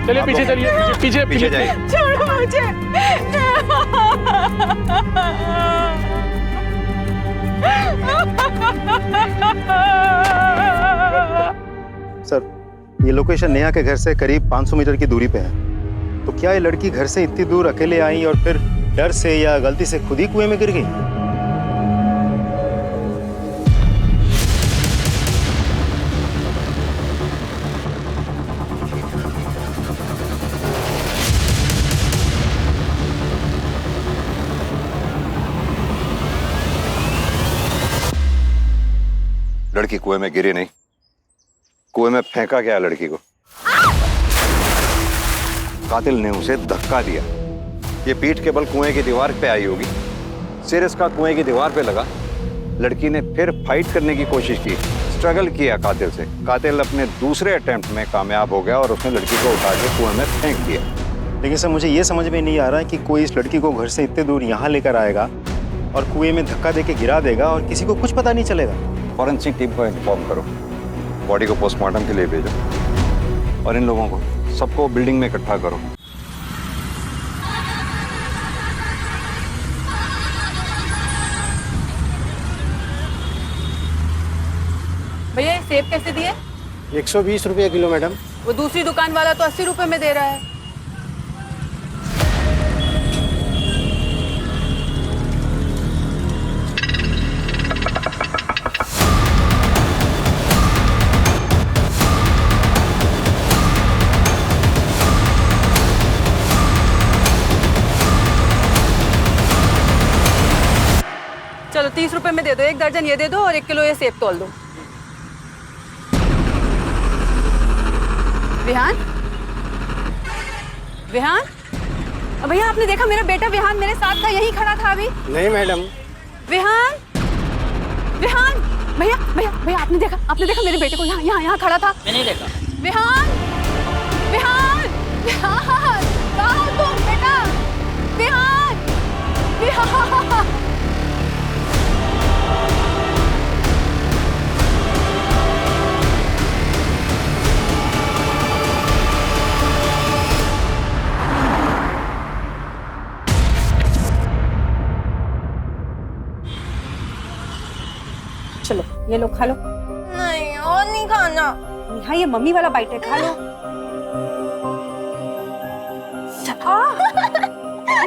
चलिए पीछे चलिए, पीछे पीछे जाइए। छोड़ो मुझे। सर, ये लोकेशन नेहा के घर से करीब 500 मीटर की दूरी पे है। तो क्या ये लड़की घर से इतनी दूर अकेले आई और फिर डर से या गलती से खुद ही कुएं में गिर गई? लड़की कुएं में गिरी नहीं, कुएं में फेंका गया लड़की को। कातिल ने उसे धक्का दिया। ये पीठ के बल कुएं की दीवार पे आई होगी, सिर इसका कुएं की दीवार पे लगा। लड़की ने फिर फाइट करने की कोशिश की, स्ट्रगल किया कातिल से। कातिल अपने दूसरे अटेम्प्ट में कामयाब हो गया और उसने लड़की को उठा के कुएं में फेंक दिया। लेकिन सर, मुझे ये समझ में नहीं आ रहा है कि कोई इस लड़की को घर से इतने दूर यहाँ लेकर आएगा और कुएं में धक्का देके गिरा देगा और किसी को कुछ पता नहीं चलेगा। फॉरेंसिक टीम को इन्फॉर्म करो, बॉडी को पोस्टमार्टम के लिए भेजो और इन लोगों को सबको बिल्डिंग में इकट्ठा करो। भैया ये सेब कैसे दिए? 120 रुपये किलो मैडम। वो दूसरी दुकान वाला तो 80 रुपए में दे रहा है। चलो 30 रुपए में दे दो, 1 दर्जन ये दे दो और 1 किलो ये सेब तोल दो। विहान, विहान, भैया आपने देखा मेरा बेटा विहान मेरे साथ था, यहीं खड़ा था अभी। नहीं मैडम। विहान, विहान, भैया भैया भैया आपने देखा मेरे बेटे को यहाँ यहाँ यहाँ खड़ा था? मैंने नहीं देखा। विहान, विहान, विहान, कहाँ हो तुम बेटा? विहान, विहान। चलो ये लो, खा लो। नहीं और नहीं खाना। हाँ ये मम्मी वाला बाइट है, खा लो।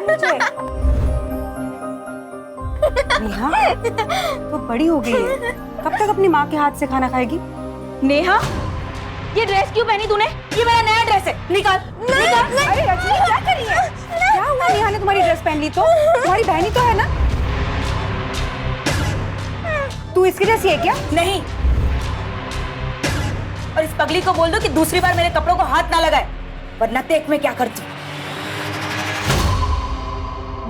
मुझे नेहा तो बड़ी हो गई है, कब तक अपनी माँ के हाथ से खाना खाएगी? नेहा, ये ड्रेस क्यों पहनी तूने? ये मेरा नया ड्रेस है, निकाल। निकाल। अरे रजनी क्या कर रही है? क्या हुआ? नेहा ने तुम्हारी ड्रेस पहन ली तो? तुम्हारी बहनी तो है ना? तू इसकी जैसी है क्या? नहीं, और इस पगली को बोल दो कि दूसरी बार मेरे कपड़ों को हाथ ना लगाए, वरना देख मैं क्या करती।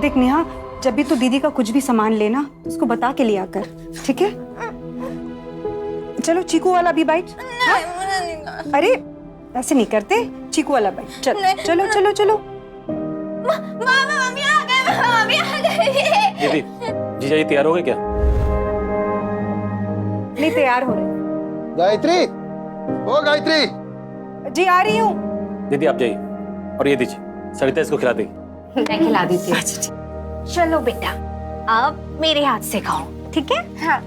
देख नेहा, जब भी तू दीदी का कुछ भी सामान लेना तो उसको बता के लिया कर, ठीक है? चलो चीकू वाला भी बाइट। नहीं, मुझे नहीं खाना। अरे ऐसे नहीं करते, चीकू वाला बाइट। चलो चलो चलो चलो। मम्मी आ गए, मम्मी आ गए। दीदी, जीजा जी तैयार हो गए क्या? नहीं तैयार हो रहे। गायत्री, ओ गायत्री। जी आ रही हूँ। दीदी आप जाइए और ये दीजिए, सविता इसको खिला देगी। मैं खिला देती हूँ। चलो बेटा, अब मेरे हाथ से खाओ, ठीक है? हाँ।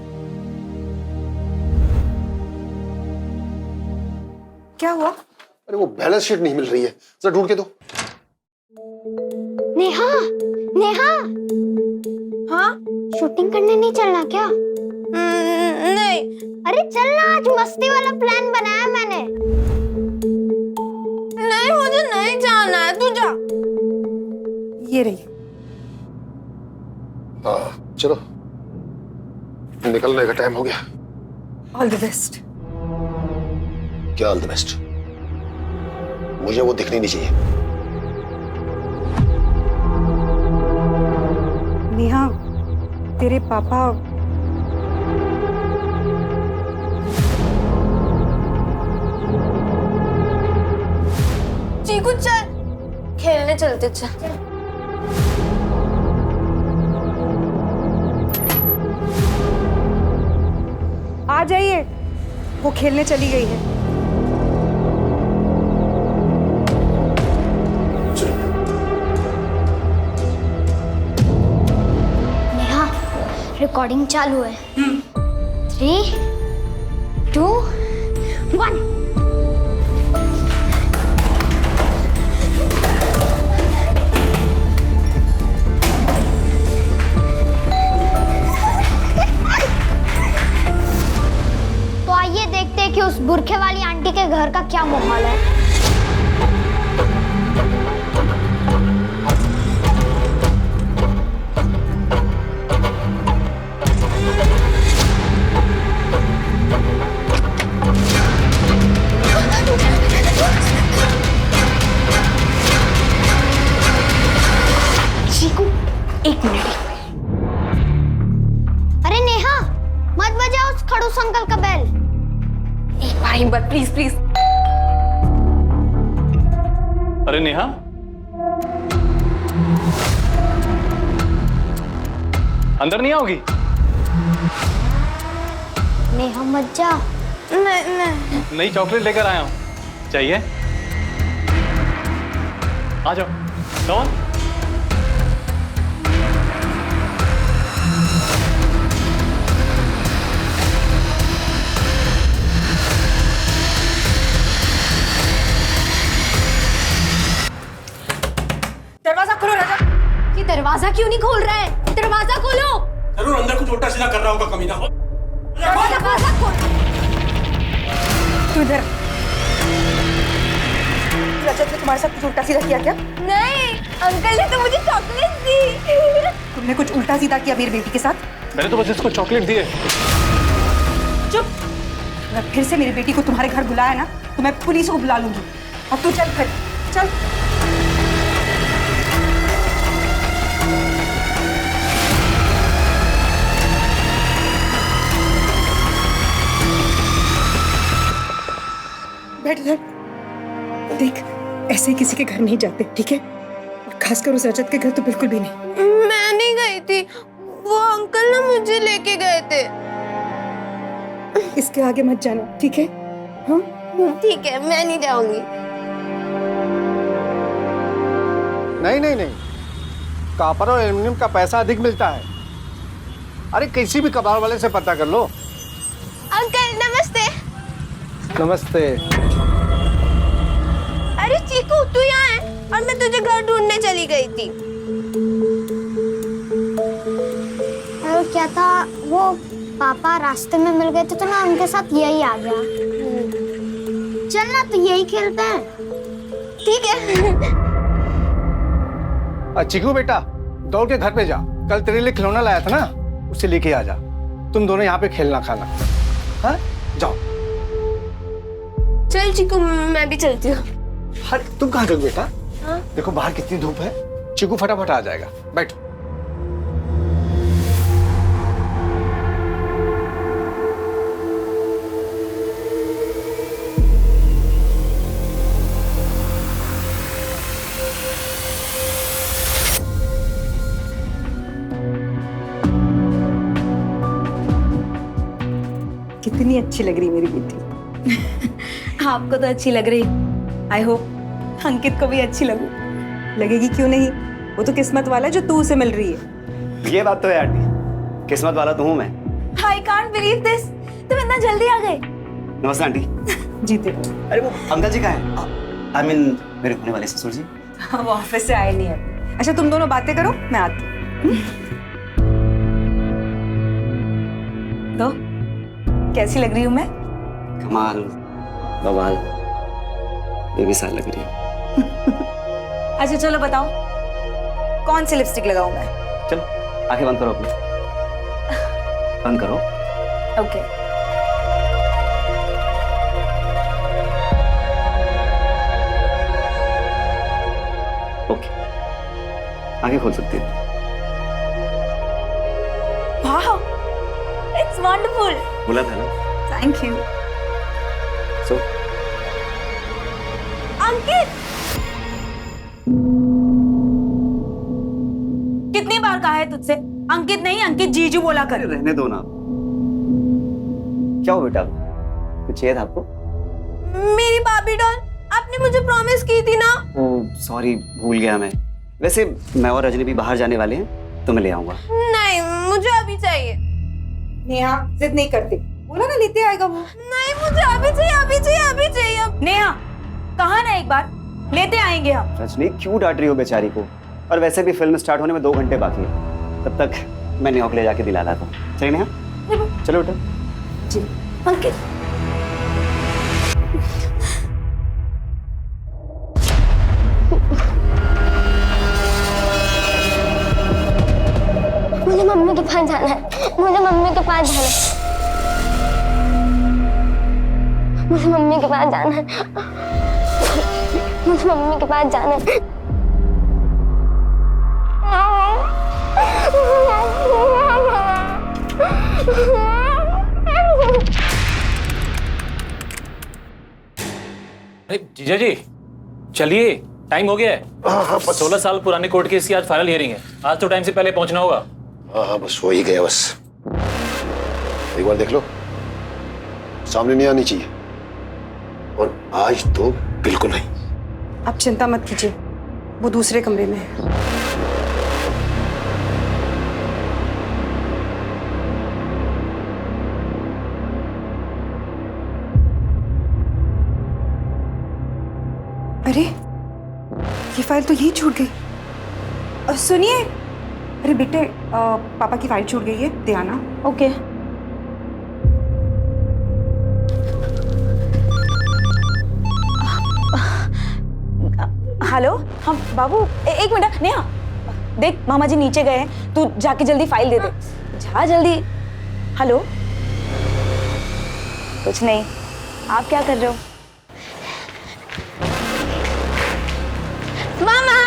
क्या हुआ? अरे वो बैलेंस शीट नहीं मिल रही है, जरा ढूंढ के दो। नेहा, नेहा, हाँ? शूटिंग करने नहीं चलना क्या? नहीं। अरे चलना, आज मस्ती वाला प्लान बनाया मैंने। नहीं मुझे नहीं जाना है, तू जा। ये रही। हाँ चलो, निकलने का टाइम हो गया। All the best. क्या ऑल द बेस्ट? मुझे वो दिखनी नहीं चाहिए। नेहा, तेरे पापा चीकू चल, खेलने चलते। चल आ जाइए, वो खेलने चली गई है। रिकॉर्डिंग चालू है। 3, 2, 1। तो आइए देखते हैं कि उस बुरखे वाली आंटी के घर का क्या माहौल है। चीकू, 1 मिनट। अरे नेहा, मत बजाओ उस खड़ूस अंकल का बेल। एक बार प्लीज प्लीज। अरे नेहा, अंदर नहीं आओगी? नेहा मत जा। नहीं। नई चॉकलेट लेकर आया हूँ, चाहिए? आ जाओ, कौन? दरवाजा खोलो रजत। ये दरवाजा क्यों नहीं खोल रहा है? दरवाजा खोलो। जरूर अंदर कुछ उल्टा सीधा कर रहा होगा कमीना। दरवाजा खोल। तू इधर। रजत ने तुम्हारे साथ कुछ उल्टा सीधा किया क्या? नहीं, अंकल ने तो मुझे चॉकलेट दी। तुमने कुछ उल्टा सीधा किया मेरी बेटी के साथ? मैंने तो बस इसको चॉकलेट दी है। चुप। अगर फिर से मेरी बेटी को तुम्हारे घर बुलाया ना तो मैं पुलिस को बुला लूंगी। अब तू चल फिर, चल। बैठ इधर। देख, ऐसे ही किसी के घर नहीं जाते, ठीक है? और खासकर उस रजत के घर तो बिल्कुल भी नहीं। मैं नहीं गई थी, वो अंकल ना मुझे लेके गए थे। इसके आगे मत जाना, ठीक है? हाँ? ठीक है, मैं नहीं जाऊंगी। नहीं नहीं नहीं, कॉपर और एल्युमिनियम का पैसा अधिक मिलता है। अरे किसी भी कबाड़ वाले से पता कर लो। अंकल नमस्ते। नमस्ते। अरे चीकू, तू यहाँ है और मैं तुझे घर ढूंढने चली गई थी। अरे क्या था, वो पापा रास्ते में मिल गए थे तो ना उनके साथ यही आ गया। चल ना, तो यही खेलते हैं। ठीक है। चिकू बेटा, दौड़ के घर पे जा। कल तेरे लिए खिलौना लाया था ना, उसे लेके आ जा। तुम दोनों यहाँ पे खेलना खाना। हाँ, जाओ। चल चीकू, मैं भी चलती हूँ। अरे तुम कहाँ गए बेटा? हाँ? देखो बाहर कितनी धूप है। चिकू फटाफट आ जाएगा, बैठो। कितनी अच्छी लग रही मेरी बेटी। आपको तो अच्छी लग रही। आई होप अंकित को भी अच्छी लगू। लगेगी क्यों नहीं? वो तो किस्मत वाला है जो तू उसे मिल रही है। ये बात तो है आंटी, किस्मत वाला तो हूँ मैं। I can't believe this, तुम इतना जल्दी आ गए। नमस्ते आंटी। जीते। अरे वो अंकल जी कहाँ हैं? आई मीन मेरे होने वाले ससुर जी। वो ऑफिस से आए नहीं है। अच्छा, तुम दोनों बातें करो, मैं आती हूँ। तो कैसी लग रही हूँ मैं? कमाल, बवाल, बेमिसाल लग रही है। अच्छा चलो बताओ, कौन सी लिपस्टिक लगाऊं मैं? चलो आंखें बंद करो अपनी, बंद करो। ओके। ओके, आंखें खोल सकती हो। Wow, it's wonderful. बोला था ना। Thank you. सो अंकित, कितनी बार कहा है तुझसे अंकित नहीं अंकित जीजू बोला कर। रहने दो ना। क्या हो बेटा, कुछ चाहिए था आपको? मेरी बाबी डॉल, आपने मुझे प्रॉमिस की थी ना। ओह सॉरी, भूल गया मैं। वैसे मैं और रजनी भी बाहर जाने वाले हैं तो मैं ले आऊंगा। नहीं, नहीं, मुझे अभी चाहिए। नेहा जिद नहीं करती, बोला ना लेते आएगा वो। नहीं, मुझे अभी चाहिए, अभी चाहिए, अभी चाहिए। नेहा, कहा ना एक बार, लेते आएंगे हम। रजनी क्यों डांट रही हो बेचारी को? और वैसे भी फिल्म स्टार्ट होने में 2 घंटे बाकी है, तब तक मैं नेहा को ले जाके दिला लाता हूँ। चलिए नेहा, चलो उठो। जी अंकित, मुझे मम्मी के पास जाना है, मुझे मम्मी के पास जाना है, मुझे मम्मी के पास जाना है, मुझे मम्मी के पास जाना है। अरे जीजा जी, चलिए, टाइम हो गया है। 16 साल पुराने कोर्ट केस की आज फाइनल हियरिंग है। आज तो टाइम से पहले पहुंचना होगा। हाँ, बस हो ही गया। बस एक बार देख लो, सामने नहीं आनी चाहिए, और आज तो बिल्कुल नहीं। आप चिंता मत कीजिए, वो दूसरे कमरे में है। अरे ये फाइल तो यही छूट गई। सुनिए, अरे बेटे, पापा की फाइल छूट गई है, दे आना। ओके। हेलो, हाँ बाबू, एक मिनट। नेहा देख, मामा जी नीचे गए हैं, तू जाके जल्दी फाइल दे दे। जा जल्दी। हेलो, कुछ नहीं, आप क्या कर रहे हो? मामा,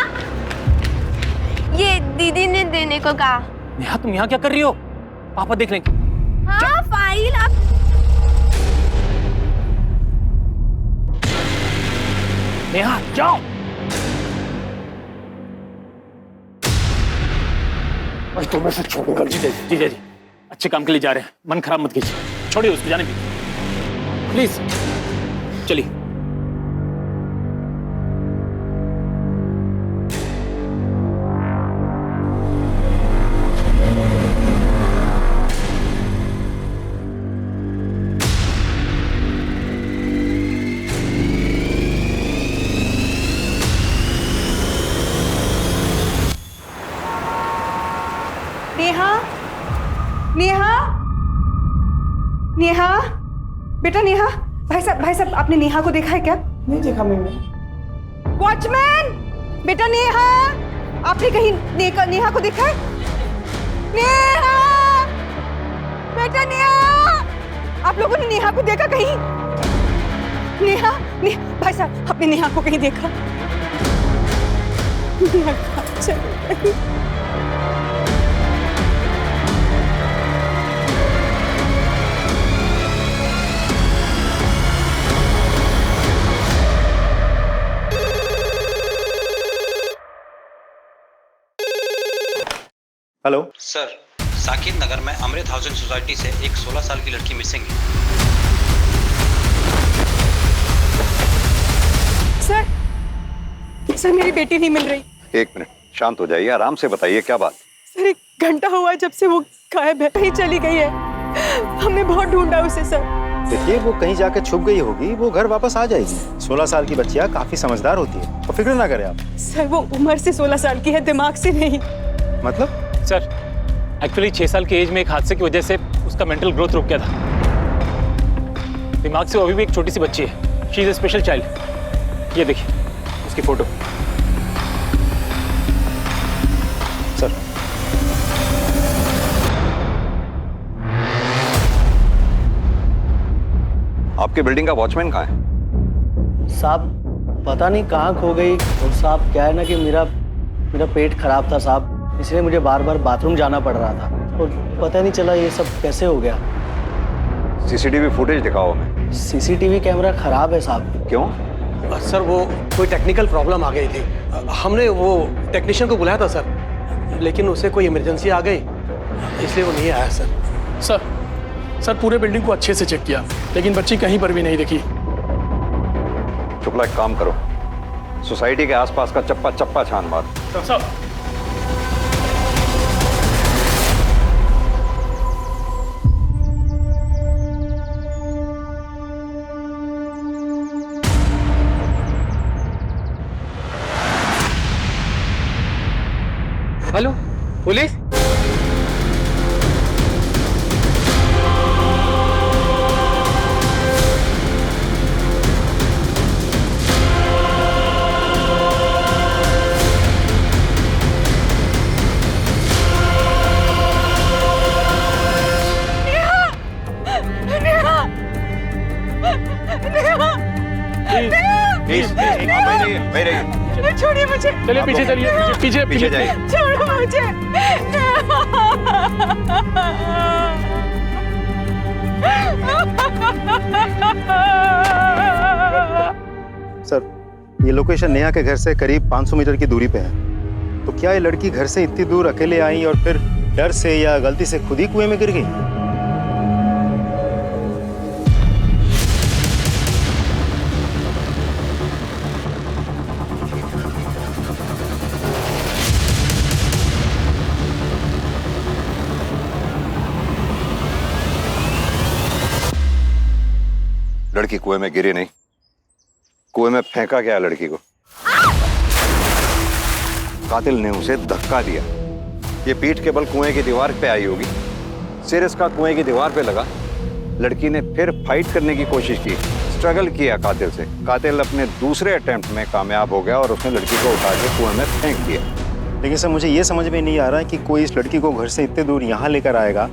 ये दीदी ने देने को कहा। नेहा तुम यहाँ क्या कर रही हो? पापा देख लेंगे। हाँ, फाइल आप। नेहा जाओ। और तुम्हें से छोड़ूंगा। जीजा जी अच्छे काम के लिए जा रहे हैं, मन खराब मत कीजिए, छोड़िए उसको, जाने दीजिए प्लीज। चलिए। नेहा, नेहा, नेहा, बेटा नेहा। भाई साहब आपने नेहा को देखा है क्या? नहीं देखा मैंने। वॉचमैन, बेटा नेहा, आपने कहीं नेहा को देखा है? नेहा, बेटा नेहा, आप लोगों ने नेहा को देखा कहीं? नेहा, भाई साहब आपने नेहा को कहीं देखा? नेहा कहाँ चली गई? हेलो सर, साकिब नगर में अमृत हाउसिंग सोसाइटी से एक 16 साल की लड़की मिसिंग है। सर मेरी बेटी नहीं मिल रही। एक मिनट, शांत हो जाइए, आराम से बताइए क्या बात। सर 1 घंटा हुआ जब से वो गायब है, कहीं चली गई है। हमने बहुत ढूंढा उसे सर। देखिए, वो कहीं जाके छुप गई होगी, वो घर वापस आ जाएगी। 16 साल की बच्चियां काफी समझदार होती है, तो फिक्र ना करें आप। सर वो उम्र से 16 साल की है, दिमाग से नहीं। मतलब? सर एक्चुअली 6 साल की एज में एक हादसे की वजह से उसका मेंटल ग्रोथ रुक गया था। दिमाग से वो अभी भी एक छोटी सी बच्ची है। She is a special child. ये देखिए उसकी फोटो। सर आपकी बिल्डिंग का वॉचमैन कहाँ है? साहब पता नहीं कहाँ खो गई। और साहब क्या है ना कि मेरा पेट खराब था साहब, इसलिए मुझे बार बार बाथरूम जाना पड़ रहा था और पता नहीं चला ये सब कैसे हो गया। सीसीटीवी फुटेज दिखाओ हमें। सीसीटीवी कैमरा खराब है साहब। क्यों? सर वो कोई टेक्निकल प्रॉब्लम आ गई थी, हमने वो टेक्नीशियन को बुलाया था सर, लेकिन उसे कोई इमरजेंसी आ गई इसलिए वो नहीं आया सर। सर पूरे बिल्डिंग को अच्छे से चेक किया लेकिन बच्ची कहीं पर भी नहीं दिखी। शुक्ला एक काम करो, सोसाइटी के आसपास का चप्पा चप्पा छान मार। साहब छोड़िए मुझे। चलिए पीछे चलिए, पीछे पीछे जाइए। छोड़ो मुझे। सर, ये लोकेशन नेहा के घर से करीब 500 मीटर की दूरी पे है। तो क्या ये लड़की घर से इतनी दूर अकेले आई और फिर डर से या गलती से खुद ही कुएं में गिर गई? लड़की कुएं में गिरी नहीं, कुएं में फेंका गया लड़की को। कातिल ने उसे धक्का दिया। ये पीठ के बल कुएं की दीवार पे आई होगी, सिर इसका कुएं की दीवार पे लगा। लड़की ने फिर फाइट करने की कोशिश की, स्ट्रगल किया कातिल से। कातिल अपने दूसरे अटेम्प्ट में कामयाब हो गया और उसने लड़की को उठा के कुएं में फेंक दिया। लेकिन सर, मुझे ये समझ में नहीं आ रहा है कि कोई इस लड़की को घर से इतने दूर यहाँ लेकर आएगा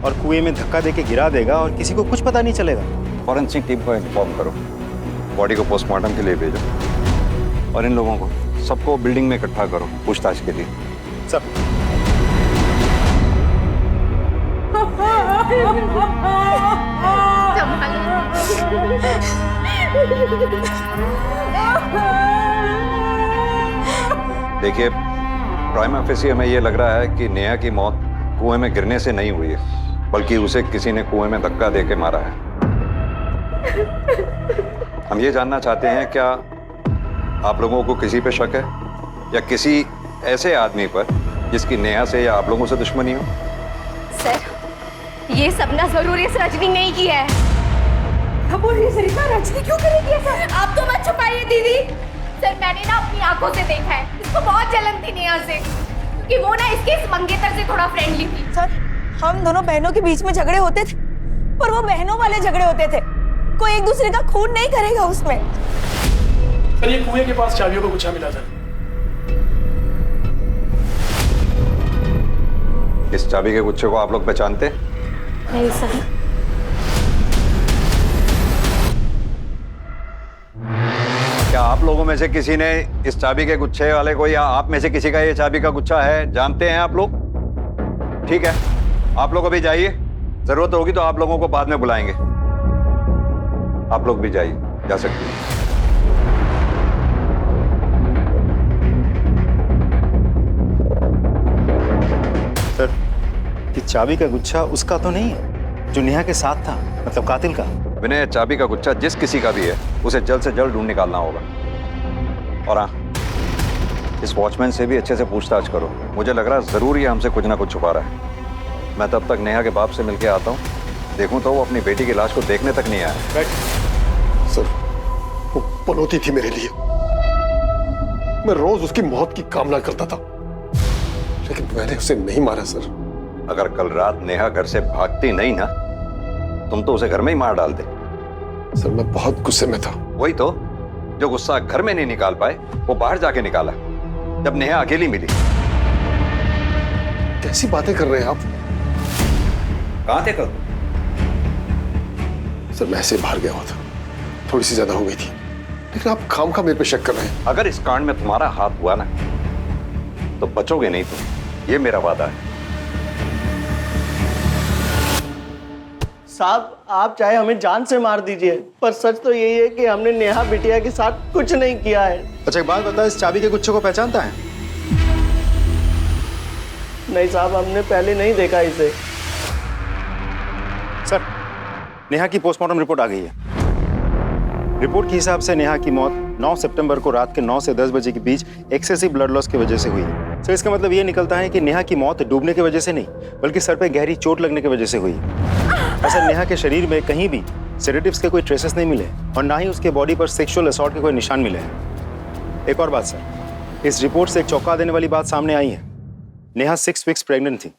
और कुएं में धक्का देके गिरा देगा और किसी को कुछ पता नहीं चलेगा। फॉरेंसिक टीम को इन्फॉर्म करो, बॉडी को पोस्टमार्टम के लिए भेजो और इन लोगों को सबको बिल्डिंग में इकट्ठा करो पूछताछ के लिए। सब देखिए, प्राइमा फेसी हमें ये लग रहा है कि नेहा की मौत कुएं में गिरने से नहीं हुई है, बल्कि उसे किसी ने कुएं में धक्का देके मारा है। हम ये जानना चाहते हैं, क्या आप लोगों को किसी पे शक है या किसी ऐसे आदमी पर जिसकी नेहा से या आप लोगों से दुश्मनी हो? सर, ये सपना जरूर इस रजनी ने ही किया है। अब बोल रही सरिता, रजनी क्यों करेगी ऐसा? आप तो मत छुपाइए दीदी। सर, मैंने ना अपनी आंखों से देखा है, इसको बहुत जलन थी नेहा से, क्योंकि वो ना इसके इस मंगेतर से थोड़ा फ्रेंडली थी। सर, हम दोनों बहनों के बीच में झगड़े होते थे, पर वो बहनों वाले झगड़े होते थे। कोई एक दूसरे का खून नहीं करेगा उसमें। सर, ये कुएं के पास चाबियों का गुच्छा मिला सर। इस चाबी के गुच्छे को आप लोग पहचानते? नहीं सर। क्या आप लोगों में से किसी ने इस चाबी के गुच्छे वाले को, या आप में से किसी का ये चाबी का गुच्छा है, जानते हैं आप लोग? ठीक है, आप लोग अभी जाइए, जरूरत होगी तो आप लोगों को बाद में बुलाएंगे। आप लोग भी जाइए, जा सकते हैं। सर, ये चाबी का गुच्छा उसका तो नहीं है जो नेहा के साथ था, मतलब कातिल का? विनय, चाबी का गुच्छा जिस किसी का भी है उसे जल्द से जल्द ढूंढ निकालना होगा। और हाँ, इस वॉचमैन से भी अच्छे से पूछताछ करो। मुझे लग रहा है जरूर ये हमसे कुछ ना कुछ छुपा रहा है। मैं तब तक नेहा के बाप से मिलके आता हूँ, देखूं तो वो अपनी बेटी की लाश को देखने तक नहीं आया। सर, वो पनौती थी मेरे लिए। मैं रोज उसकी मौत की कामना करता था, लेकिन मैंने उसे नहीं मारा सर। अगर कल रात नेहा घर से भागती नहीं ना, तुम तो उसे घर में ही मार डालते। सर, मैं बहुत गुस्से में था। वही तो, जो गुस्सा घर में नहीं निकाल पाए वो बाहर जाके निकाला जब नेहा अकेली मिली। कैसी बातें कर रहे हैं आप? कहां थे कल? सर, मैं ऐसे बाहर गया हुआ था, थोड़ी सी ज्यादा हो गई थी, लेकिन आप खामखा मेरे पे शक कर रहे हैं। अगर इस कांड में तुम्हारा हाथ हुआ ना तो बचोगे नहीं तुम, ये मेरा वादा है। साहब, आप चाहे हमें जान से मार दीजिए, पर सच तो यही है कि हमने नेहा बिटिया के साथ कुछ नहीं किया है। अच्छा, एक बात बता, इस चाबी के गुच्छे को पहचानता है? नहीं साहब, हमने पहले नहीं देखा इसे। सर, नेहा की पोस्टमार्टम रिपोर्ट आ गई है। रिपोर्ट के हिसाब से नेहा की मौत 9 सितंबर को रात के 9 से 10 बजे के बीच एक्सेसिव ब्लड लॉस की वजह से हुई है। सर, इसका मतलब ये निकलता है कि नेहा की मौत डूबने की वजह से नहीं, बल्कि सर पे गहरी चोट लगने की वजह से हुई है। सर, नेहा के शरीर में कहीं भी सेडेटिव्स के कोई ट्रेसेस नहीं मिले और ना ही उसके बॉडी पर सेक्सुअल असॉल्ट के कोई निशान मिले हैं। एक और बात सर, इस रिपोर्ट से एक चौंका देने वाली बात सामने आई है। नेहा 6 वीक्स प्रेग्नेंट थी।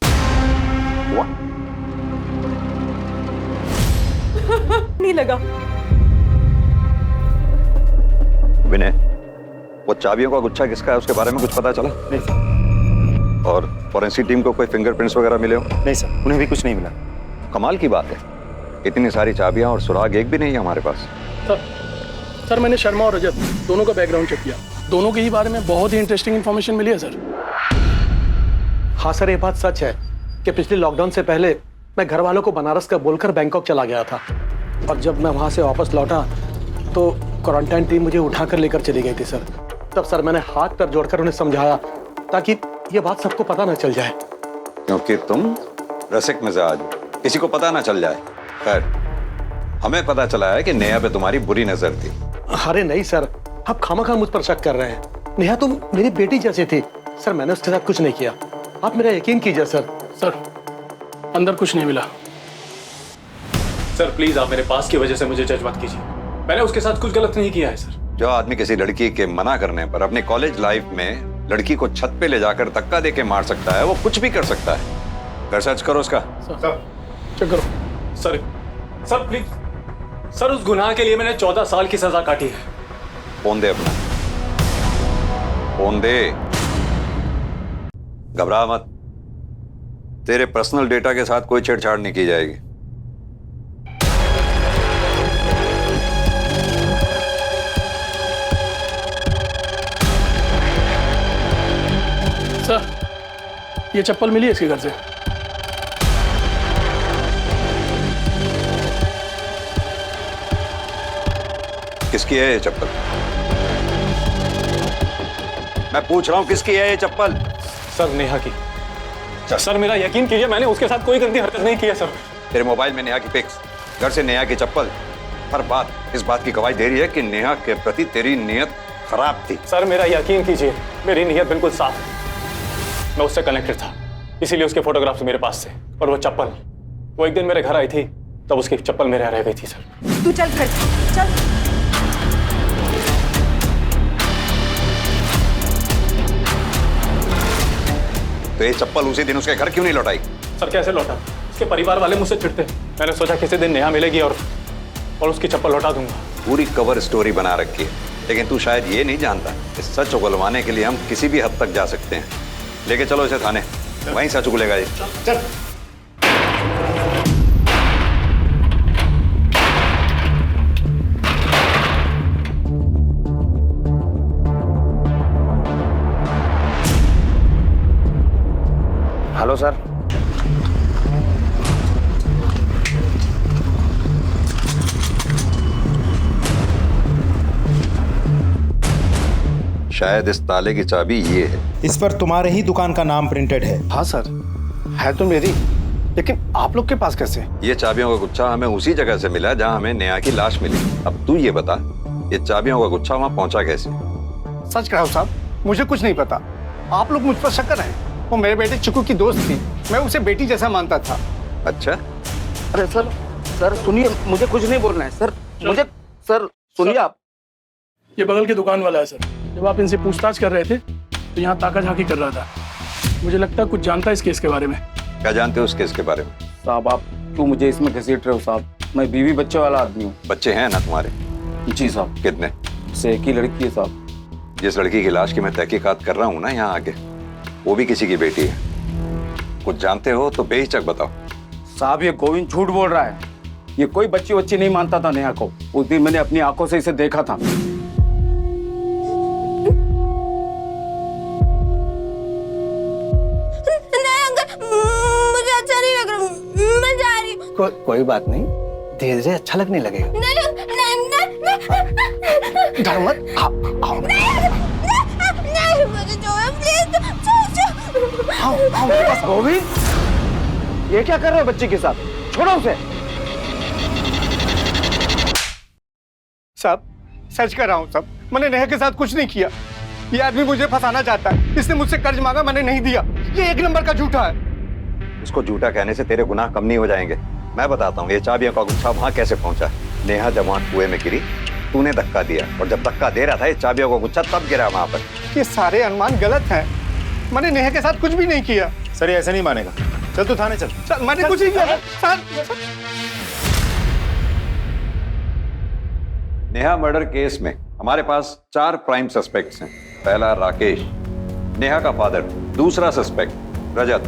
नहीं लगा। विनय, वो चाबियों का गुच्छा किसका है, उसके बारे में कुछ पता चला? नहीं सर। और फॉरेंसिक टीम को कोई फिंगरप्रिंट्स वगैरह मिले हो? नहीं सर, उन्हें भी कुछ नहीं मिला। कमाल की बात है, इतनी सारी चाबियां और सुराग एक भी नहीं है हमारे पास। सर, मैंने शर्मा और रजत दोनों का बैकग्राउंड चेक किया। दोनों के ही बारे में बहुत ही इंटरेस्टिंग इन्फॉर्मेशन मिली है सर। हाँ सर, ये बात सच है कि पिछले लॉकडाउन से पहले मैं घर वालों को बनारस का बोलकर बैंकॉक चला गया था, और जब मैं वहाँ से वापस लौटा तो क्वारंटाइन टीम मुझे उठाकर लेकर चली गई थी सर। तब सर मैंने हाथ पैर जोड़कर उन्हें समझाया ताकि ये बात सबको पता ना चल जाए। क्योंकि तुम रसिक मिजाज, किसी को पता ना चल जाए। खैर, हमें पता चला है कि नेहा पे तुम्हारी बुरी नजर थी। अरे नहीं सर, आप खामखा मुझ पर शक कर रहे हैं। नेहा तो मेरी बेटी जैसी थी सर, मैंने उसके साथ कुछ नहीं किया, आप मेरा यकीन कीजिए सर। सर अंदर कुछ नहीं मिला। सर प्लीज आप मेरे पास की वजह से मुझे जज मत कीजिए, मैंने उसके साथ कुछ गलत नहीं किया है सर। जो आदमी किसी लड़की के मना करने पर अपनी कॉलेज लाइफ में लड़की को छत पे ले जाकर धक्का देके मार सकता है, वो कुछ भी कर सकता है। कर सर्च करो उसका। चेक करो। सर प्लीज सर, उस गुनाह के लिए मैंने 14 साल की सजा काटी है। फोन दे अपना, फोन दे। घबरा मत, तेरे पर्सनल डेटा के साथ कोई छेड़छाड़ नहीं की जाएगी। सर ये चप्पल मिली है इसके घर से। किसकी है ये चप्पल? मैं पूछ रहा हूं किसकी है ये चप्पल? सर नेहा की। सर मेरा यकीन कीजिए, मैंने उसके साथ कोई गंदी हरकत नहीं की है सर। तेरे मोबाइल में नेहा की पिक्स, घर से नेहा की चप्पल, हर बात इस बात की गवाही दे रही है कि नेहा के प्रति तेरी नीयत खराब थी। सर मेरा यकीन कीजिए, मेरी नीयत बिल्कुल साफ है। मैं उससे कनेक्टेड था, इसीलिए उसके फोटोग्राफ्स मेरे पास थे। और वो चप्पल, वो एक दिन मेरे घर आई थी, तब उसकी चप्पल मेरे यहाँ रह गई थी सर। तू चल घर चल। तो ये चप्पल उसी दिन उसके घर क्यों नहीं लौटाई? सर कैसे लौटा? उसके परिवार वाले मुझसे चिढ़ते। मैंने सोचा किसी दिन नेहा मिलेगी और उसकी चप्पल लौटा दूंगा। पूरी कवर स्टोरी बना रखी है, लेकिन तू शायद ये नहीं जानता कि सच उगलवाने के लिए हम किसी भी हद तक जा सकते हैं। लेके चलो इसे थाने, वहीं सच उगलेगा ये। चल। Hello sir. शायद इस ताले की चाबी ये है। इस पर तुम्हारे ही दुकान का नाम प्रिंटेड है। हाँ सर, है तो मेरी, लेकिन आप लोग के पास कैसे? ये चाबियों का गुच्छा हमें उसी जगह से मिला जहां हमें नेहा की लाश मिली। अब तू ये बता, ये चाबियों का गुच्छा वहां पहुंचा कैसे? सच कहो साहब, मुझे कुछ नहीं पता। आप लोग मुझ पर शक कर रहे हैं। वो मेरे बेटे चिकू की दोस्त थी, मैं उसे बेटी जैसा मानता था। अच्छा, अरे सर सुनिए, मुझे कुछ नहीं बोलना है सर। मुझे सर सुनिए आप। ये बगल के दुकान वाला है सर। जब आप इनसे पूछताछ कर रहे थे तो यहाँ ताका झाकी कर रहा था। मुझे लगता है कुछ जानता है इस केस के बारे में। क्या जानते हो उस केस के बारे में? साहब आप क्यों मुझे इसमें घसीट रहे हो साहब? मैं बीवी बच्चे वाला आदमी हूँ। बच्चे हैं ना तुम्हारे? जी साहब। कितने? से एक ही लड़की है साहब। जिस लड़की की लाश की मैं तहकीकात कर रहा हूँ ना यहाँ आके, वो भी किसी की बेटी है। कुछ जानते हो तो बेहिचक बताओ। साहब ये गोविंद झूठ बोल रहा है। ये कोई बच्ची नहीं मानता था नेहा को। उस दिन मैंने अपनी आंखों से इसे देखा था। मुझे अच्छा नहीं लग रहा, मैं जा रही हूँ। कोई बात नहीं, धीरे धीरे अच्छा लगने लगेगा। डर मत। गोविंद, ये क्या कर रहे हो बच्ची के साथ? छोड़ो उसे। साहब सच कर रहा हूँ साहब, मैंने नेहा के साथ कुछ नहीं किया। ये आदमी मुझे फंसाना चाहता है। इसने मुझसे कर्ज मांगा, मैंने नहीं दिया। ये एक नंबर का झूठा है। उसको झूठा कहने से तेरे गुनाह कम नहीं हो जाएंगे। मैं बताता हूँ ये चाबियों का गुच्छा वहां कैसे पहुंचा। नेहा जब वहां कुएं में गिरी, तूने धक्का दिया, और जब धक्का दे रहा था ये चाबियों का गुच्छा तब गिरा वहां पर। ये सारे अनुमान गलत हैं। मैंने नेहा के साथ कुछ भी नहीं किया। सर ये ऐसे नहीं मानेगा। चल तू थाने चल। सर मैंने कुछ नहीं किया सर। नेहा मर्डर केस में हमारे पास 4 प्राइम सस्पेक्ट्स हैं। पहला राकेश, नेहा का फादर। दूसरा सस्पेक्ट रजत,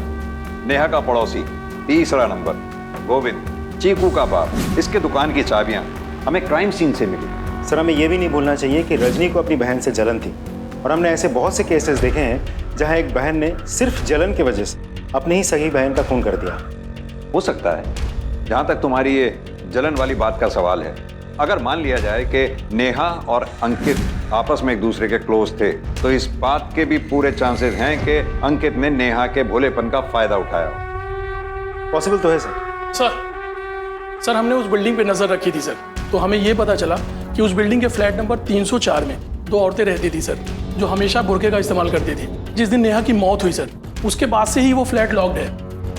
नेहा का पड़ोसी। तीसरा नंबर गोविंद, चीकू का बाप। इसके दुकान की चाबियां हमें क्राइम सीन से मिली। सर हमें ये भी नहीं भूलना चाहिए कि रजनी को अपनी बहन से जलन थी। और हमने ऐसे बहुत से केसेस देखे हैं जहां एक बहन ने सिर्फ जलन की वजह से अपनी ही सगी बहन का खून कर दिया। हो सकता है, जहां तक तुम्हारी ये जलन वाली बात का सवाल है, अगर मान लिया जाए कि नेहा और अंकित आपस में एक दूसरे के क्लोज थे, तो इस बात के भी पूरे चांसेस हैं कि अंकित ने नेहा के भोलेपन का फायदा उठाया हो। पॉसिबल तो है सर। सर हमने उस बिल्डिंग पे नजर रखी थी सर, तो हमें ये पता चला कि उस बिल्डिंग के फ्लैट नंबर 304 में 2 औरतें रहती थी सर, जो हमेशा बुर्के का इस्तेमाल करती थी। जिस दिन नेहा की मौत हुई सर, उसके बाद से ही वो फ्लैट लॉक्ड है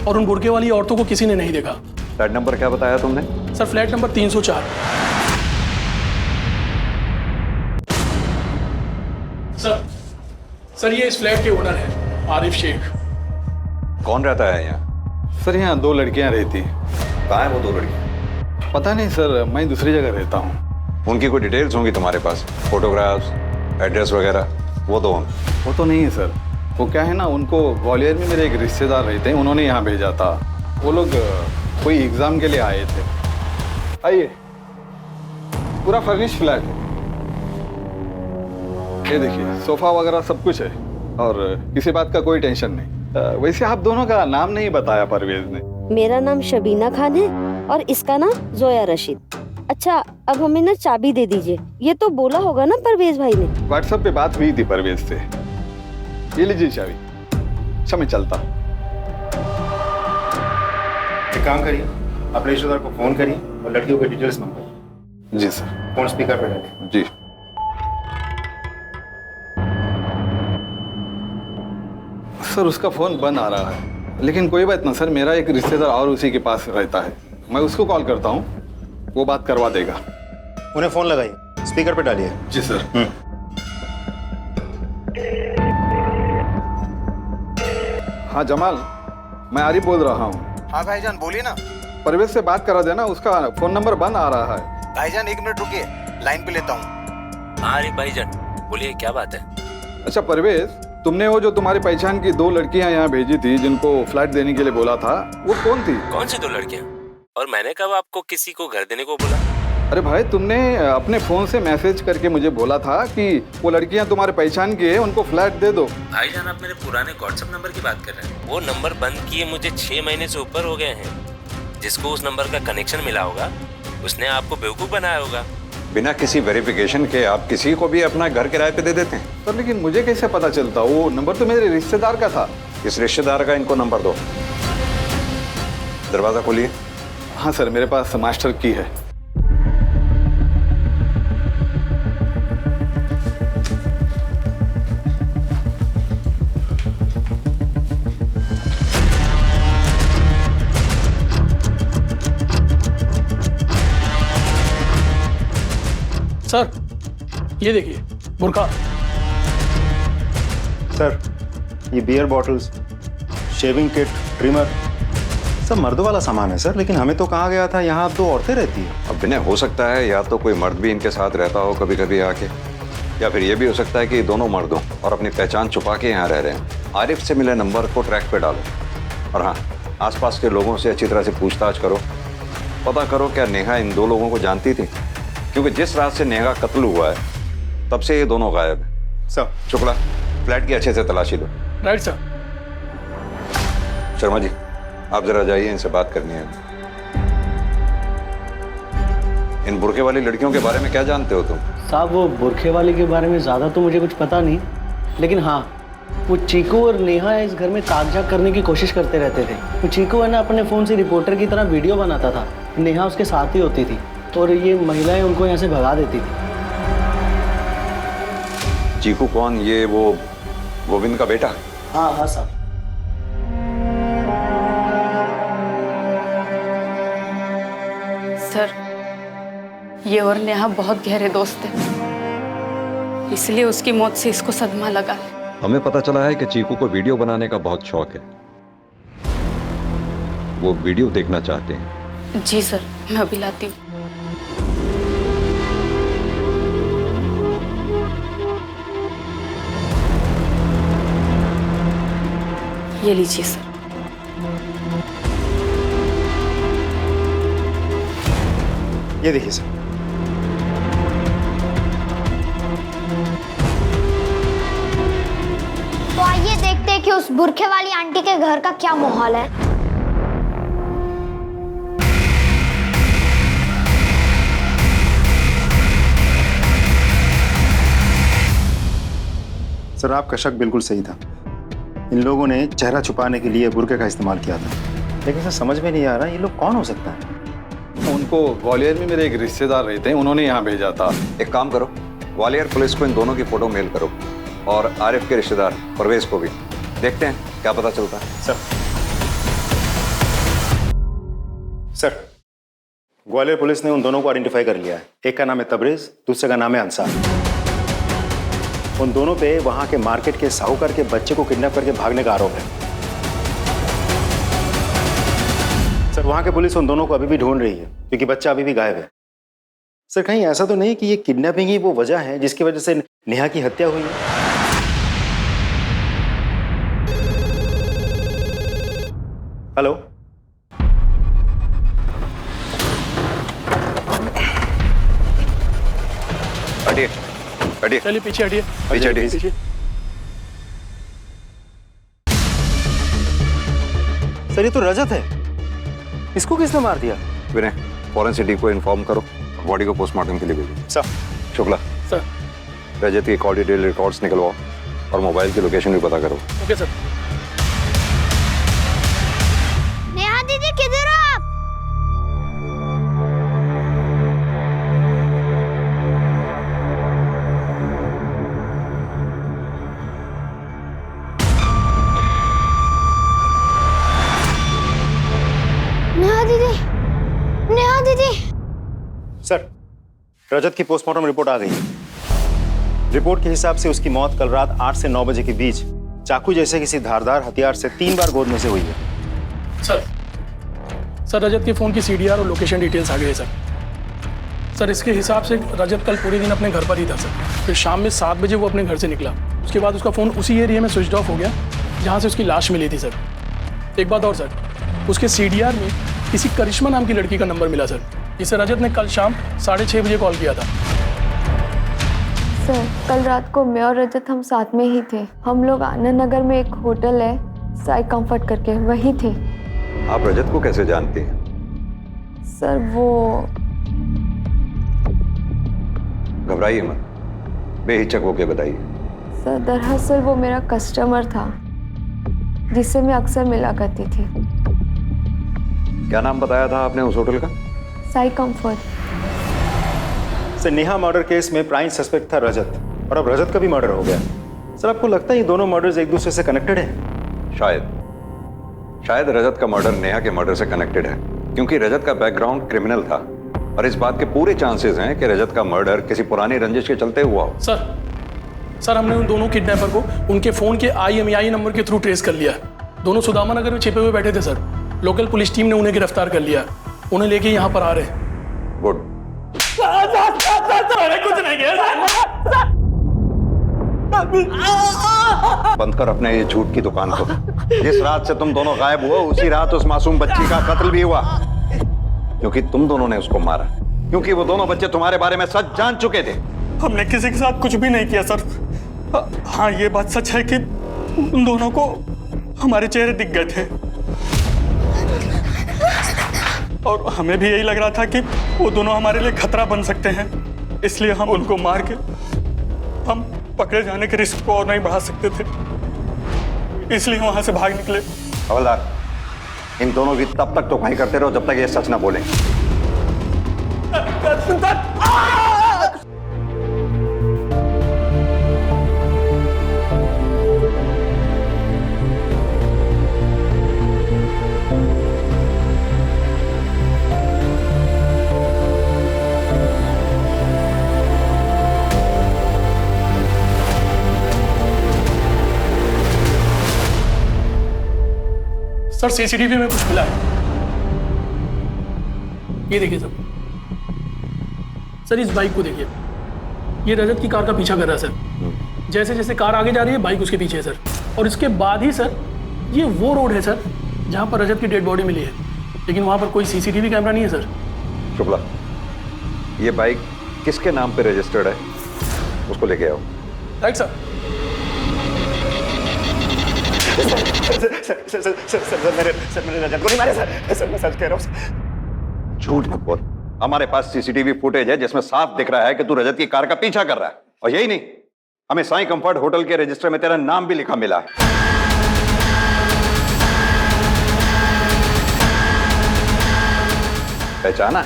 और उन बुर्के वाली औरतों को किसी ने नहीं देखा। फ्लैट नंबर क्या बताया तुमने? Sir flat number 304। सर ये इस फ्लैट के ओनर है आरिफ शेख। कौन रहता है यहाँ? सर यहाँ 2 लड़कियाँ रहती। कहाँ है वो 2 लड़कियाँ? पता नहीं सर, मैं दूसरी जगह रहता हूँ। उनकी कोई डिटेल्स होंगी तुम्हारे पास? फोटोग्राफ्स, एड्रेस वगैरह? वो दो। वो तो नहीं है सर। वो क्या है ना, उनको ग्वालियर में मेरे एक रिश्तेदार रहते हैं, उन्होंने यहाँ भेजा था। वो लोग कोई एग्ज़ाम के लिए आए थे। आइए, पूरा फर्निश्ड फ्लैट है। ये देखिए, सोफ़ा वगैरह सब कुछ है और किसी बात का कोई टेंशन नहीं। वैसे आप दोनों का नाम नहीं बताया परवेज ने। मेरा नाम शबीना खान है और इसका नाम जोया रशीद। अच्छा, अब हमें ना चाबी दे दीजिए। ये तो बोला होगा ना परवेज भाई ने। व्हाट्सएप पे बात हुई थी परवेज से। ये लीजिए चाबी। अच्छा मैं चलता। एक काम करिए, अपने रिश्तेदार को फोन करिए और लड़कियों की डिटेल्स मंगाइए। जी सर। फोन स्पीकर पे डालिए। जी। सर उसका फोन बंद आ रहा है, लेकिन कोई बात ना सर, मेरा एक रिश्तेदार और उसी के पास रहता है, मैं उसको कॉल करता हूँ, वो बात करवा देगा। उन्हें फोन लगाइए, स्पीकर पे डालिए। जी सर। हाँ जमाल, मैं आरिफ बोल रहा हूँ। हाँ भाईजान बोलिए ना। परवेज से बात करा देना, उसका फोन नंबर बंद आ रहा है। भाईजान 1 मिनट रुकिए, लाइन पे लेता हूँ। हाँ आरिफ भाईजान बोलिए, क्या बात है? अच्छा परवेज, तुमने वो जो तुम्हारी पहचान की 2 लड़कियां यहाँ भेजी थी जिनको फ्लैट देने के लिए बोला था, वो कौन थी? कौन सी 2 लड़कियां? और मैंने कब आपको किसी को घर देने को बोला? अरे भाई, तुमने अपने फोन से मैसेज करके मुझे बोला था कि वो लड़कियां तुम्हारे पहचान की है, उनको फ्लैट दे दो। भाईजान आप मेरे पुराने व्हाट्सएप नंबर की बात कर रहे हैं? वो नंबर बंद किए मुझे 6 महीने से ऊपर हो गए हैं। जिसको उस नंबर का कनेक्शन मिला होगा उसने आपको बेवकूफ बनाया होगा। बिना किसी वेरिफिकेशन के आप किसी को भी अपना घर किराए पे दे देते हैं? सर लेकिन मुझे कैसे पता चलता? वो नंबर तो मेरे रिश्तेदार का था। इस रिश्तेदार का इनको नंबर दो। दरवाजा खोलिए। हाँ सर, मेरे पास मास्टर की है। सर ये देखिए बुर्का। सर ये beer bottles, shaving kit, trimmer, सब मर्दों वाला सामान है सर, लेकिन हमें तो कहा गया था यहाँ 2 औरतें रहती हैं। अब विनय, हो सकता है या तो कोई मर्द भी इनके साथ रहता हो कभी कभी आके, या फिर ये भी हो सकता है कि दोनों मर्दों और अपनी पहचान छुपा के यहाँ रह रहे हैं। आरिफ से मिले नंबर को ट्रैक पे डालो और हाँ, आसपास के लोगों से अच्छी तरह से पूछताछ करो, पता करो क्या नेहा इन 2 लोगों को जानती थी, क्योंकि जिस रात से नेहा का कत्ल हुआ है तब से ये दोनों गायब है। सर शुक्ला, फ्लैट की अच्छे से तलाशी दो। Right sir. शर्मा जी आप जरा जाइए, इनसे बात करनी है। इन बुरके वाली लड़कियों के बारे में क्या जानते हो तुम? साहब वो बुरखे वाली के बारे में ज़्यादा तो मुझे कुछ पता नहीं, लेकिन हाँ वो चीकू और नेहा इस घर में कागजात करने की कोशिश करते रहते थे। वो चीकू है ना अपने फ़ोन से रिपोर्टर की तरह वीडियो बनाता था, नेहा उसके साथ ही होती थी और ये महिलाएं उनको यहाँ से भगा देती थी। चीकू कौन? ये वो गोविंद का बेटा? हाँ हाँ साहब। सर ये और नेहा बहुत गहरे दोस्त हैं, इसलिए उसकी मौत से इसको सदमा लगा है। हमें पता चला है कि चीकू को वीडियो बनाने का बहुत शौक है, वो वीडियो देखना चाहते हैं। जी सर, मैं अभी लाती हूँ। ये लीजिए सर। ये देखिए सर। देखिए उस बुरखे वाली आंटी के घर का क्या माहौल है। सर आपका शक बिल्कुल सही था। इन लोगों ने चेहरा छुपाने के लिए बुरके का इस्तेमाल किया था, लेकिन सर समझ में नहीं आ रहा ये लोग कौन हो सकता है। उनको ग्वालियर में मेरे एक रिश्तेदार रहते हैं, उन्होंने यहाँ भेजा था। एक काम करो, ग्वालियर पुलिस को इन दोनों की फोटो मेल करो और आरिफ के रिश्तेदार परवेज को भी। देखते हैं क्या पता चलता है। सर ग्वालियर पुलिस ने उन दोनों को आइडेंटिफाई कर लिया है। एक का नाम है तबरेज, दूसरे का नाम है अंसार। उन दोनों पे वहां के मार्केट के साहूकार के बच्चे को किडनैप करके भागने का आरोप है। सर वहां के पुलिस उन दोनों को अभी भी ढूंढ रही है क्योंकि बच्चा अभी भी गायब है। सर कहीं ऐसा तो नहीं कि ये किडनैपिंग ही वो वजह है जिसकी वजह से नेहा की हत्या हुई है? हेलो, हटिए हटिए, चलिए पीछे हटिए, पीछे हटिए। सर ये तो रजत है, इसको किसने मार दिया? विनय फॉरेंसिक को इन्फॉर्म करो, बॉडी को पोस्टमार्टम के लिए भेजो। सर। शुक्ला सर, रजत की कॉल डिटेल रिकॉर्ड्स निकलवाओ और मोबाइल की लोकेशन भी पता करो। Okay sir. नेहा दीदी किधर हो आप? नेहा दीदी, नेहा दीदी। सर रजत की पोस्टमार्टम रिपोर्ट आ गई है। रिपोर्ट के हिसाब से उसकी मौत कल रात 8 से 9 बजे के बीच चाकू जैसे किसी धारदार हथियार से 3 बार गोद में से हुई है। सर रजत के फोन की सीडीआर और लोकेशन डिटेल्स आ गए सर। इसके हिसाब से रजत कल पूरे दिन अपने घर पर ही था सर। फिर शाम में 7 बजे वो अपने घर से निकला। उसके बाद उसका फोन उसी एरिया में स्विच ऑफ हो गया जहाँ से उसकी लाश मिली थी सर। एक बात और सर, उसके सीडीआर में किसी करिश्मा नाम की लड़की का नंबर मिला सर, जिसे रजत ने कल शाम 6:30 बजे कॉल किया था। सर कल रात को मैं और रजत हम साथ में ही थे। हम लोग आनंद नगर में एक होटल है साई कंफर्ट करके, वही थे। आप रजत को कैसे जानती हैं? सर वो घबराइए मत, बेहिचक होके बताइए। सर दरअसल वो मेरा कस्टमर था जिससे मैं अक्सर मिला करती थी। क्या नाम बताया था आपने उस होटल का? Sai comfort. Sir Neha murder case में प्राइम सस्पेक्ट था रजत, और अब रजत का भी मर्डर हो गया। सर आपको लगता है ये दोनों मर्डर्स एक दूसरे से कनेक्टेड हैं? शायद रजत का मर्डर नेहा के मर्डर से कनेक्टेड है, क्योंकि रजत का बैकग्राउंड क्रिमिनल था और इस बात के पूरे चांसेस हैं कि रजत का मर्डर किसी पुरानी रंजिश के चलते हुआ हो। सर हमने उन दोनों किडनैपर को उनके फोन के IMEI नंबर के थ्रू ट्रेस कर लिया। दोनों सुदामा नगर में छिपे हुए बैठे थे सर। लोकल पुलिस टीम ने उन्हें गिरफ्तार कर लिया, उन्हें लेके यहाँ पर आ रहे हैं। गुड। कुछ नहीं किया। बंद कर अपने ये झूठ की दुकान को। जिस रात से तुम दोनों गायब हुए उसी रात उस मासूम बच्ची का कत्ल भी हुआ, क्योंकि तुम दोनों ने उसको मारा, क्योंकि वो दोनों बच्चे तुम्हारे बारे में सच जान चुके थे। हमने किसी के साथ कुछ भी नहीं किया सर। हाँ ये बात सच है कि उन दोनों को हमारे चेहरे दिख गए थे और हमें भी यही लग रहा था कि वो दोनों हमारे लिए खतरा बन सकते हैं, इसलिए हम उनको मार के हम पकड़े जाने के रिस्क को और नहीं बढ़ा सकते थे, इसलिए वहां से भाग निकले। हवलदार, इन दोनों की तब तक तो वहीं करते रहो जब तक ये सच ना बोलें। सर CCTV में कुछ मिला है, ये देखिए सर इस बाइक को देखिए, ये रजत की कार का पीछा कर रहा है सर। जैसे जैसे कार आगे जा रही है बाइक उसके पीछे है सर, और इसके बाद ही सर ये वो रोड है सर जहां पर रजत की डेड बॉडी मिली है, लेकिन वहां पर कोई CCTV कैमरा नहीं है सर। शुक्ला, ये बाइक किसके नाम पे रजिस्टर्ड है, उसको लेके आओ। Right sir. मैंने रजत को नहीं मारा सर मैं सच कह रहा हूँ। झूठ मत बोल। हमारे पास सीसीटीवी फुटेज है जिसमें साफ दिख रहा है कि तू रजत की कार का पीछा कर रहा है। और यही नहीं, हमें साईं कंफर्ट होटल के रजिस्टर में तेरा नाम भी लिखा मिला है। पहचाना?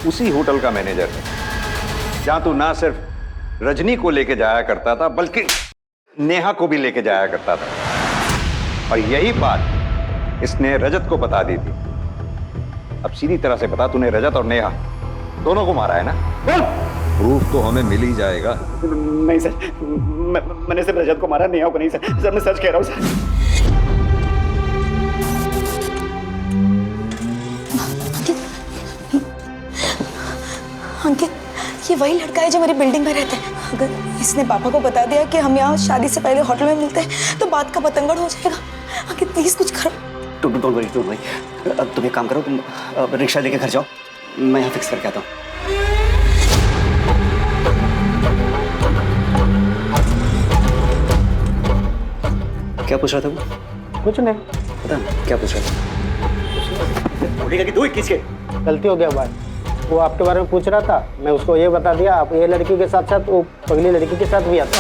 उसी होटल का मैनेजर है जहां तू ना सिर्फ रजनी को लेके जाया करता था बल्कि नेहा को भी लेके जाया करता था। और यही बात इसने रजत को बता दी थी। अब सीधी तरह से बता, तूने रजत और नेहा दोनों को मारा है ना? प्रूफ तो हमें मिल ही जाएगा। नहीं सर, मैंने सिर्फ रजत को मारा, नेहा को नहीं सर मैं सच कह रहा हूँ सर। अंकित, ये वही लड़का है जो मेरी बिल्डिंग में रहता है। अगर इसने पापा को बता दिया कि हम यहाँ शादी से पहले होटल में मिलते हैं तो बात का पतंगड़ हो जाएगा। अंकित प्लीज कुछ करो। Don't worry. अब तुम एक काम करो, तुम रिक्शा लेके घर जाओ, मैं यहाँ फिक्स करके आता हूँ। क्या पूछ रहा था वो? कुछ नहीं। पता नहीं क्या पूछ रहा था। बोलेगा कि 2 21 के गलती हो गया भाई, वो आपके बारे में पूछ रहा था, मैं उसको ये बता दिया आप ये लड़की के साथ साथ वो पगली लड़की के साथ भी आता।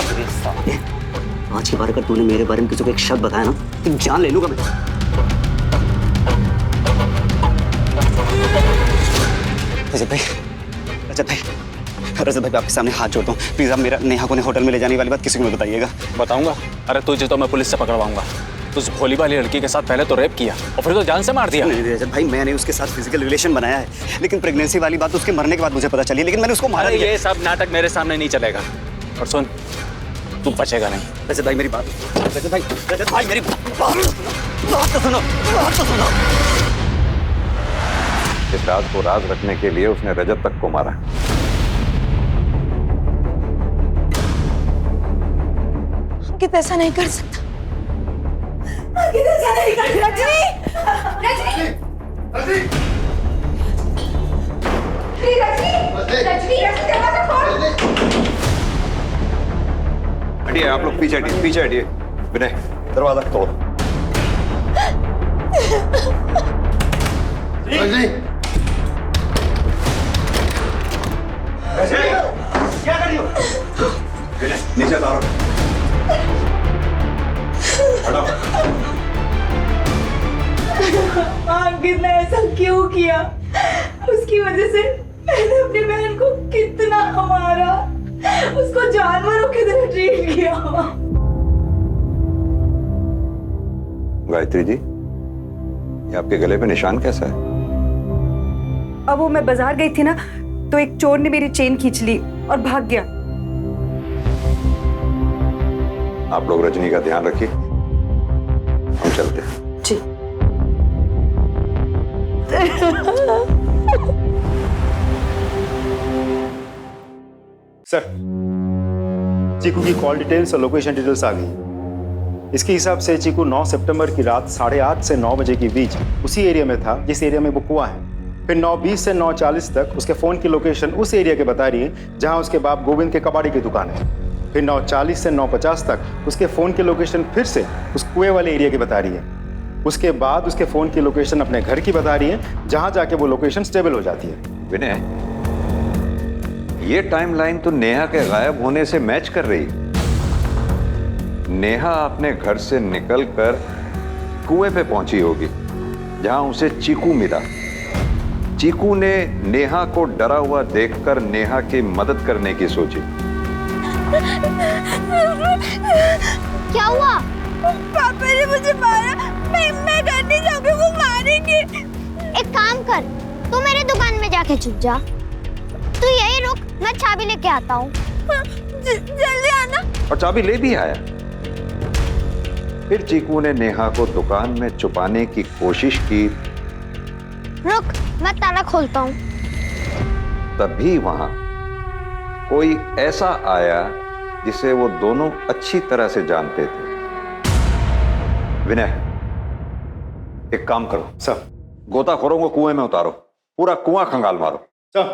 आज की बार अगर तूने मेरे बारे में किसी को एक शब्द बताया ना तो जान ले लूंगा मैं। रजत भाई आपके सामने हाथ जोड़ता हूँ, प्लीज आप मेरा नेहा को होटल में ले जाने वाली बात किसी को मत बताइएगा। बताऊंगा? अरे तुझे तो मैं पुलिस से पकड़वाऊंगा। उस भोली वाली लड़की के साथ पहले तो रेप किया और फिर तो जान से मार दिया। नहीं रजत भाई, मैंने उसके साथ फिजिकल रिलेशन बनाया है, लेकिन प्रेगनेंसी वाली बात उसके मरने के बाद मुझे पता चली, लेकिन मैंने उसको मारा। ये सब नाटक मेरे सामने नहीं चलेगा। और सुन, तू बचेगा नहीं। रजत भाई मेरी बात, रजत भाई मेरी बात तो सुनो। इस राज को राज रखने के लिए उसने रजत तक को मारा। अंकित ऐसा नहीं कर सकता। अंकित ऐसा नहीं कर सकता। हटिए आप लोग, पीछे हटिए। विनय दरवाजा तोड़। क्या कर रही हो? विनय नीचे उतारो। अंकित ने ऐसा क्यों किया? उसकी वजह से मैंने अपनी बहन को कितना मारा, उसको जानवरों की तरह ट्रीट किया। गायत्री जी, ये आपके गले पे निशान कैसा है? अब वो मैं बाजार गई थी ना, तो एक चोर ने मेरी चेन खींच ली और भाग गया। आप लोग रजनी का ध्यान रखिए, हम चलते हैं। जी। सर, चीकू की कॉल डिटेल्स और लोकेशन डिटेल्स आ गई। इसके हिसाब से चीकू 9 सितंबर की रात 8:30 से 9 बजे के बीच उसी एरिया में था जिस एरिया में वो कुआं है। फिर 9:20 से 9:40 तक उसके फोन की लोकेशन उस एरिया के बता रही है जहां उसके बाप गोविंद के कबाड़ी की दुकान है। फिर 9:40 से 9:50 तक उसके फोन की लोकेशन फिर से उस कुएं वाले एरिया की बता रही है। उसके बाद उसके फोन की लोकेशन अपने घर की बता रही है जहां जाके वो लोकेशन स्टेबल हो जाती है। विनय, ये टाइमलाइन तो नेहा के गायब होने से मैच कर रही है। नेहा अपने घर से निकलकर कुएं पे पहुंची होगी जहां उसे चीकू मिला। चीकू ने नेहा को डरा हुआ देखकर नेहा की मदद करने की सोची। क्या हुआ? पापा ने मुझे मारा। मैं घर नहीं जाऊंगी, वो मारेंगे। एक काम कर, तू मेरी दुकान में जाके छुप जा। तू यही रुक, मैं चाबी लेके आता हूँ। जल्दी आना। और चाबी ले भी आया। फिर चीकू ने नेहा को दुकान में छुपाने की कोशिश की। रुक, मैं ताला खोलता हूँ। तभी वहां कोई ऐसा आया जिसे वो दोनों अच्छी तरह से जानते थे। विनय, एक काम करो सर, गोताखोरों को कुएं में उतारो, पूरा कुआं खंगाल मारो। सर।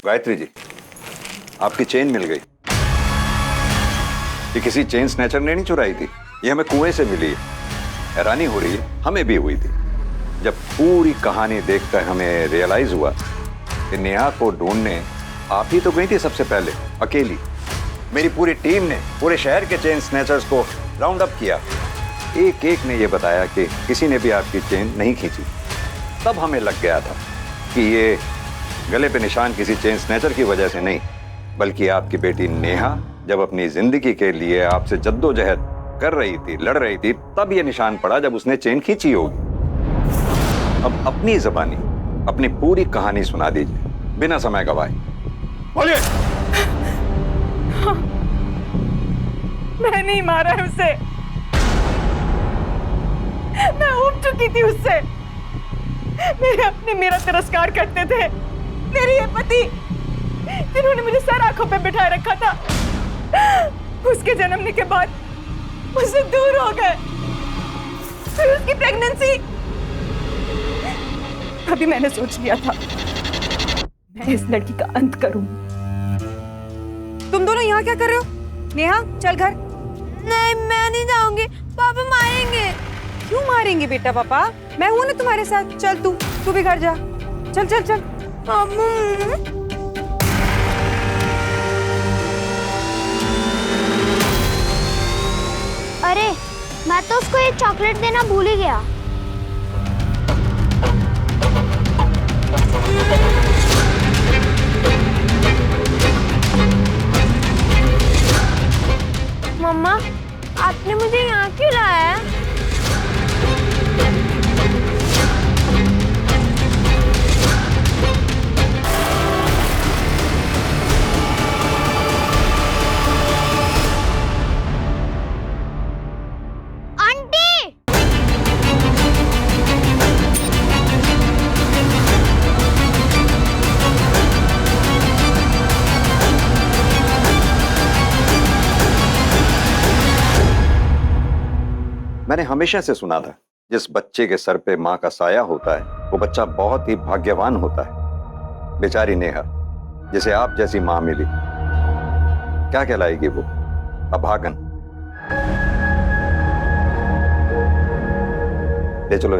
गायत्री जी, आपकी चेन मिल गई। ये किसी चेन स्नैचर ने नहीं चुराई थी, ये हमें कुएं से मिली है। हैरानी हो रही है, हमें भी हुई थी जब पूरी कहानी देखकर हमें रियलाइज हुआ कि नेहा को ढूंढने आप ही तो गई थी सबसे पहले, अकेली। मेरी पूरी टीम ने पूरे शहर के चेन स्नैचर्स को राउंड अप किया। एक एक ने यह बताया कि किसी ने भी आपकी चेन नहीं खींची। तब हमें लग गया था कि ये गले पे निशान किसी चेन स्नैचर की वजह से नहीं, बल्कि आपकी बेटी नेहा जब अपनी जिंदगी के लिए आपसे जद्दोजहद कर रही थी, लड़ रही थी, तब ये निशान पड़ा जब उसने चेन खींची होगी। अब अपनी ज़बानी अपनी पूरी कहानी सुना दीजिए बिना समय गवाए। बोलिए। मैं नहीं मारा है उसे, मैं उब चुकी थी उससे। मेरे अपने मेरा तिरस्कार करते थे मेरे ये पति, जिन्होंने मुझे सर आंखों पे बिठाए रखा था, उसके जन्मने के बाद मुझसे दूर हो गए। फिर उसकी प्रेगनेंसी, अभी मैंने सोच लिया था मैं इस लड़की का अंत करूं। तुम दोनों यहाँ क्या कर रहे हो? नेहा चल घर। नहीं मैं नहीं जाऊंगी, पापा मारेंगे। क्यों मारेंगे बेटा? पापा मैं हूं ना तुम्हारे साथ। चल तू भी घर जा। चल चल चल। अरे मैं तो उसको एक चॉकलेट देना भूल ही गया। मम्मा आपने मुझे यहाँ क्यों लाया है? मैंने हमेशा से सुना था जिस बच्चे के सर पे माँ का साया होता है वो बच्चा बहुत ही भाग्यवान होता है। बेचारी नेहा, जिसे आप जैसी माँ मिली, क्या कहलाएगी वो? अभागन। ले चलो।